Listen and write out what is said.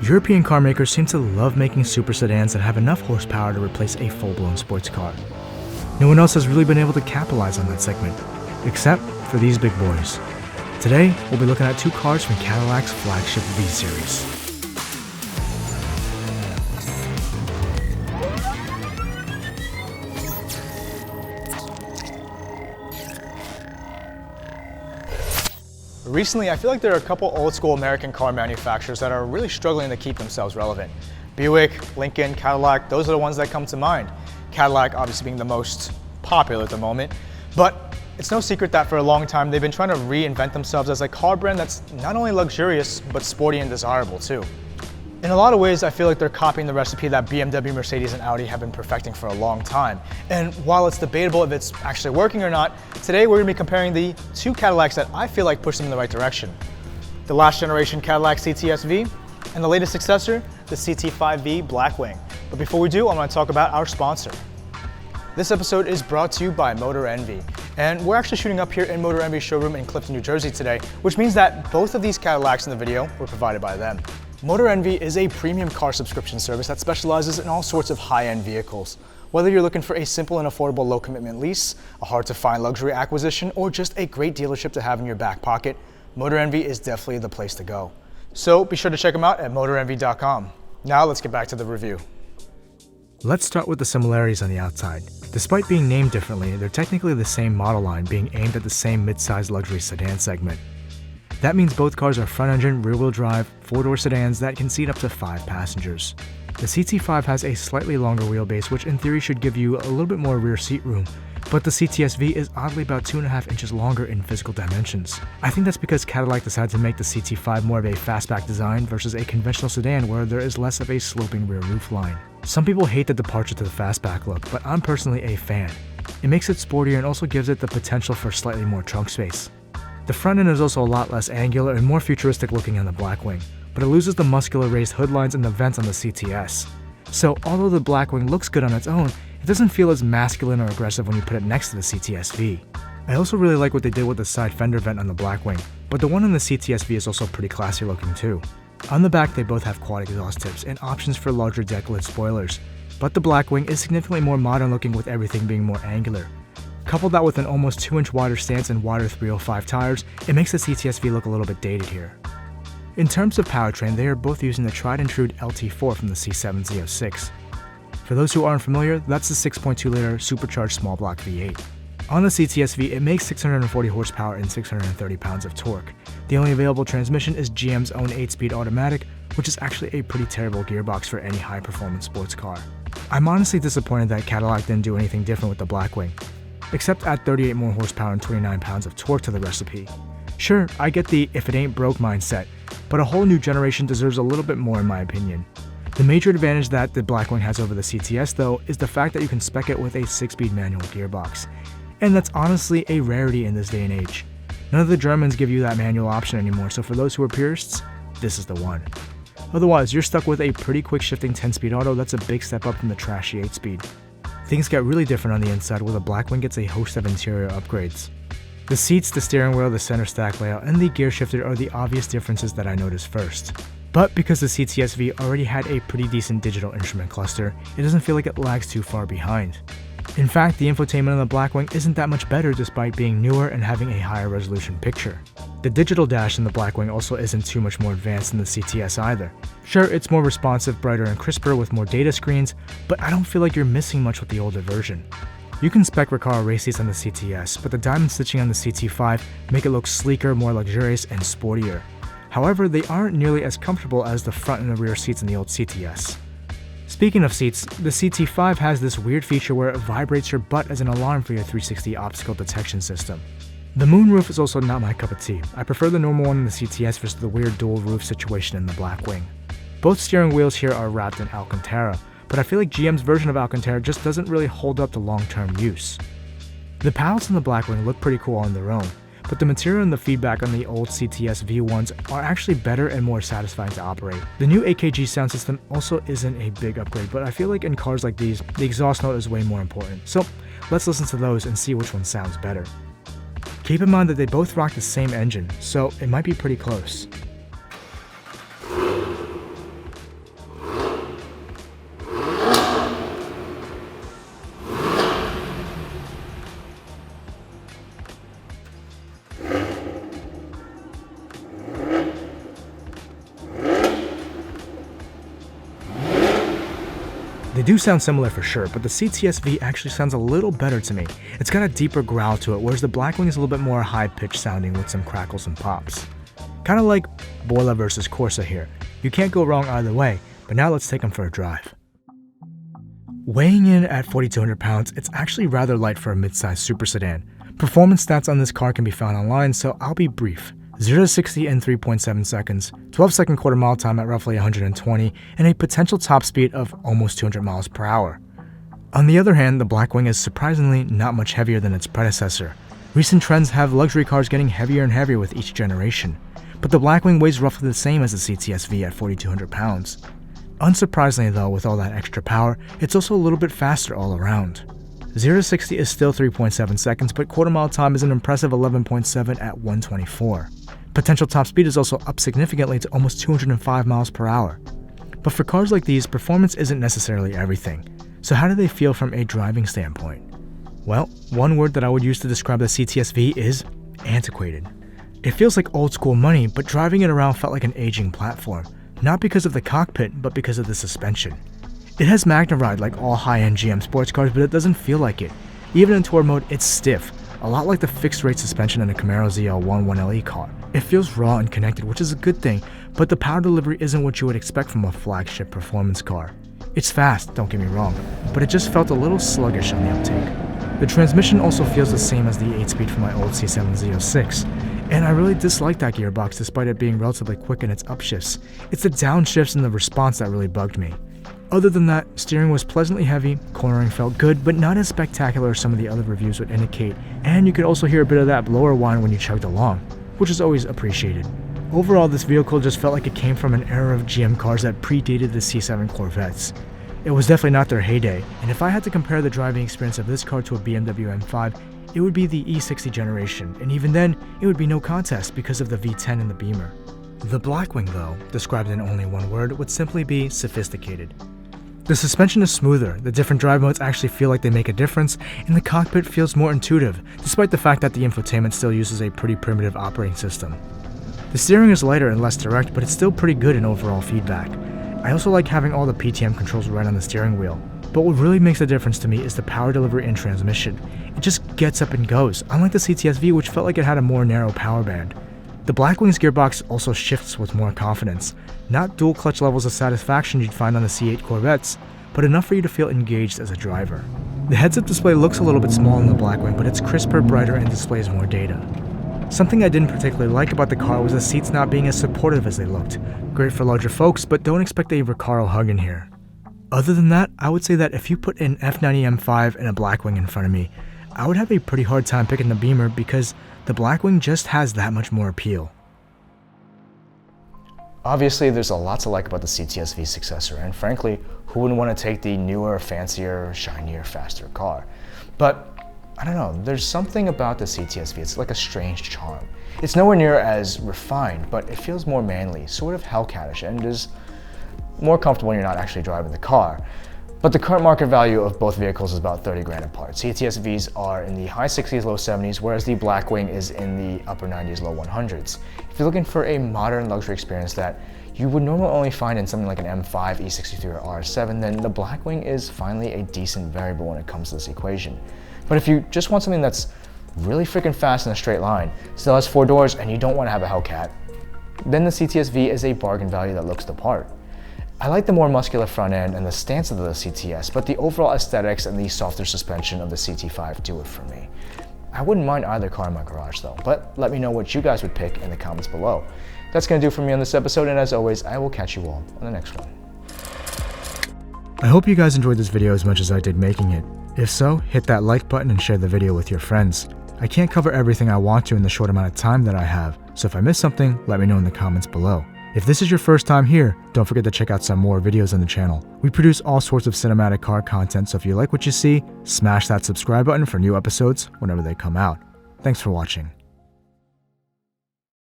European car makers seem to love making super sedans that have enough horsepower to replace a full-blown sports car. No one else has really been able to capitalize on that segment, except for these big boys. Today, we'll be looking at two cars from Cadillac's flagship V-Series. Recently, I feel like there are a couple old school American car manufacturers that are really struggling to keep themselves relevant. Buick, Lincoln, Cadillac, those are the ones that come to mind. Cadillac obviously being the most popular at the moment, but it's no secret that for a long time they've been trying to reinvent themselves as a car brand that's not only luxurious, but sporty and desirable too. In a lot of ways, I feel like they're copying the recipe that BMW, Mercedes, and Audi have been perfecting for a long time. And while it's debatable if it's actually working or not, today we're going to be comparing the two Cadillacs that I feel like push them in the right direction. The last generation Cadillac CTS-V and the latest successor, the CT5-V Blackwing. But before we do, I want to talk about our sponsor. This episode is brought to you by MotorEnvy. And we're actually shooting up here in MotorEnvy's showroom in Clifton, New Jersey today, which means that both of these Cadillacs in the video were provided by them. MotorEnvy is a premium car subscription service that specializes in all sorts of high-end vehicles. Whether you're looking for a simple and affordable low-commitment lease, a hard-to-find luxury acquisition, or just a great dealership to have in your back pocket, MotorEnvy is definitely the place to go. So be sure to check them out at MotorEnvy.com. Now let's get back to the review. Let's start with the similarities on the outside. Despite being named differently, they're technically the same model line being aimed at the same mid-sized luxury sedan segment. That means both cars are front-engine, rear-wheel drive, four-door sedans that can seat up to 5 passengers. The CT5 has a slightly longer wheelbase, which in theory should give you a little bit more rear seat room, but the CTS-V is oddly about 2.5 inches longer in physical dimensions. I think that's because Cadillac decided to make the CT5 more of a fastback design versus a conventional sedan where there is less of a sloping rear roofline. Some people hate the departure to the fastback look, but I'm personally a fan. It makes it sportier and also gives it the potential for slightly more trunk space. The front end is also a lot less angular and more futuristic looking on the Blackwing, but it loses the muscular raised hood lines and the vents on the CTS. So although the Blackwing looks good on its own, it doesn't feel as masculine or aggressive when you put it next to the CTS-V. I also really like what they did with the side fender vent on the Blackwing, but the one on the CTS-V is also pretty classy looking too. On the back they both have quad exhaust tips and options for larger deck lid spoilers, but the Blackwing is significantly more modern looking with everything being more angular. Couple that with an almost 2-inch wider stance and wider 305 tires, it makes the CTS-V look a little bit dated here. In terms of powertrain, they are both using the tried and true LT4 from the C7 Z06. For those who aren't familiar, that's the 6.2-liter supercharged small block V8. On the CTS-V, it makes 640 horsepower and 630 pounds of torque. The only available transmission is GM's own 8-speed automatic, which is actually a pretty terrible gearbox for any high-performance sports car. I'm honestly disappointed that Cadillac didn't do anything different with the Blackwing, except add 38 more horsepower and 29 pounds of torque to the recipe. Sure, I get the if it ain't broke mindset, but a whole new generation deserves a little bit more in my opinion. The major advantage that the Blackwing has over the CTS though is the fact that you can spec it with a 6-speed manual gearbox. And that's honestly a rarity in this day and age. None of the Germans give you that manual option anymore, so for those who are purists, this is the one. Otherwise, you're stuck with a pretty quick shifting 10-speed auto that's a big step up from the trashy 8-speed. Things get really different on the inside where the Blackwing gets a host of interior upgrades. The seats, the steering wheel, the center stack layout, and the gear shifter are the obvious differences that I noticed first. But because the CTS-V already had a pretty decent digital instrument cluster, it doesn't feel like it lags too far behind. In fact, the infotainment on the Blackwing isn't that much better despite being newer and having a higher resolution picture. The digital dash in the Blackwing also isn't too much more advanced than the CTS either. Sure, it's more responsive, brighter, and crisper with more data screens, but I don't feel like you're missing much with the older version. You can spec Recaro race seats on the CTS, but the diamond stitching on the CT5 make it look sleeker, more luxurious, and sportier. However, they aren't nearly as comfortable as the front and the rear seats in the old CTS. Speaking of seats, the CT5 has this weird feature where it vibrates your butt as an alarm for your 360 obstacle detection system. The moonroof is also not my cup of tea. I prefer the normal one in the CTS versus the weird dual roof situation in the Blackwing. Both steering wheels here are wrapped in Alcantara, but I feel like GM's version of Alcantara just doesn't really hold up to long-term use. The pallets in the Blackwing look pretty cool on their own, but the material and the feedback on the old CTS-V ones are actually better and more satisfying to operate. The new AKG sound system also isn't a big upgrade, but I feel like in cars like these, the exhaust note is way more important. So let's listen to those and see which one sounds better. Keep in mind that they both rock the same engine, so it might be pretty close. They do sound similar for sure, but the CTS-V actually sounds a little better to me. It's got a deeper growl to it, whereas the Blackwing is a little bit more high-pitched sounding with some crackles and pops. Kinda like Borla versus Corsa here. You can't go wrong either way, but now let's take them for a drive. Weighing in at 4,200 pounds, it's actually rather light for a mid-sized super sedan. Performance stats on this car can be found online, so I'll be brief. 0 to 60 in 3.7 seconds, 12-second quarter-mile time at roughly 120, and a potential top speed of almost 200 miles per hour. On the other hand, the Blackwing is surprisingly not much heavier than its predecessor. Recent trends have luxury cars getting heavier and heavier with each generation, but the Blackwing weighs roughly the same as the CTS-V at 4,200 pounds. Unsurprisingly though, with all that extra power, it's also a little bit faster all around. 0 to 60 is still 3.7 seconds, but quarter-mile time is an impressive 11.7 at 124. Potential top speed is also up significantly to almost 205 miles per hour. But for cars like these, performance isn't necessarily everything. So how do they feel from a driving standpoint? Well, one word that I would use to describe the CTS-V is antiquated. It feels like old school money, but driving it around felt like an aging platform. Not because of the cockpit, but because of the suspension. It has MagnaRide like all high-end GM sports cars, but it doesn't feel like it. Even in tour mode, it's stiff, a lot like the fixed-rate suspension in a Camaro ZL1 1LE car. It feels raw and connected, which is a good thing, but the power delivery isn't what you would expect from a flagship performance car. It's fast, don't get me wrong, but it just felt a little sluggish on the uptake. The transmission also feels the same as the 8-speed from my old C7 Z06, and I really dislike that gearbox despite it being relatively quick in its upshifts. It's the downshifts and the response that really bugged me. Other than that, steering was pleasantly heavy, cornering felt good, but not as spectacular as some of the other reviews would indicate, and you could also hear a bit of that blower whine when you chugged along, which is always appreciated. Overall, this vehicle just felt like it came from an era of GM cars that predated the C7 Corvettes. It was definitely not their heyday, and if I had to compare the driving experience of this car to a BMW M5, it would be the E60 generation, and even then, it would be no contest because of the V10 and the Beamer. The Blackwing, though, described in only one word, would simply be sophisticated. The suspension is smoother, the different drive modes actually feel like they make a difference, and the cockpit feels more intuitive, despite the fact that the infotainment still uses a pretty primitive operating system. The steering is lighter and less direct, but it's still pretty good in overall feedback. I also like having all the PTM controls right on the steering wheel, but what really makes a difference to me is the power delivery and transmission. It just gets up and goes, unlike the CTS-V, which felt like it had a more narrow power band. The Blackwing's gearbox also shifts with more confidence. Not dual clutch levels of satisfaction you'd find on the C8 Corvettes, but enough for you to feel engaged as a driver. The heads-up display looks a little bit small in the Blackwing, but it's crisper, brighter, and displays more data. Something I didn't particularly like about the car was the seats not being as supportive as they looked. Great for larger folks, but don't expect a Recaro hug in here. Other than that, I would say that if you put an F90 M5 and a Blackwing in front of me, I would have a pretty hard time picking the Beamer because the Blackwing just has that much more appeal. Obviously, there's a lot to like about the CTS-V successor, and frankly, who wouldn't want to take the newer, fancier, shinier, faster car? But I don't know, there's something about the CTS-V, it's like a strange charm. It's nowhere near as refined, but it feels more manly, sort of Hellcatish, and is more comfortable when you're not actually driving the car. But the current market value of both vehicles is about 30 grand apart. CTS-Vs are in the high 60s, low 70s, whereas the Blackwing is in the upper 90s, low 100s. If you're looking for a modern luxury experience that you would normally only find in something like an M5, E63, or R7, then the Blackwing is finally a decent variable when it comes to this equation. But if you just want something that's really freaking fast in a straight line, still has 4 doors, and you don't want to have a Hellcat, then the CTS-V is a bargain value that looks the part. I like the more muscular front end and the stance of the CTS, but the overall aesthetics and the softer suspension of the CT5 do it for me. I wouldn't mind either car in my garage though, but let me know what you guys would pick in the comments below. That's going to do for me on this episode, and as always, I will catch you all on the next one. I hope you guys enjoyed this video as much as I did making it. If so, hit that like button and share the video with your friends. I can't cover everything I want to in the short amount of time that I have, so if I miss something, let me know in the comments below. If this is your first time here, don't forget to check out some more videos on the channel. We produce all sorts of cinematic car content, so if you like what you see, smash that subscribe button for new episodes whenever they come out. Thanks for watching.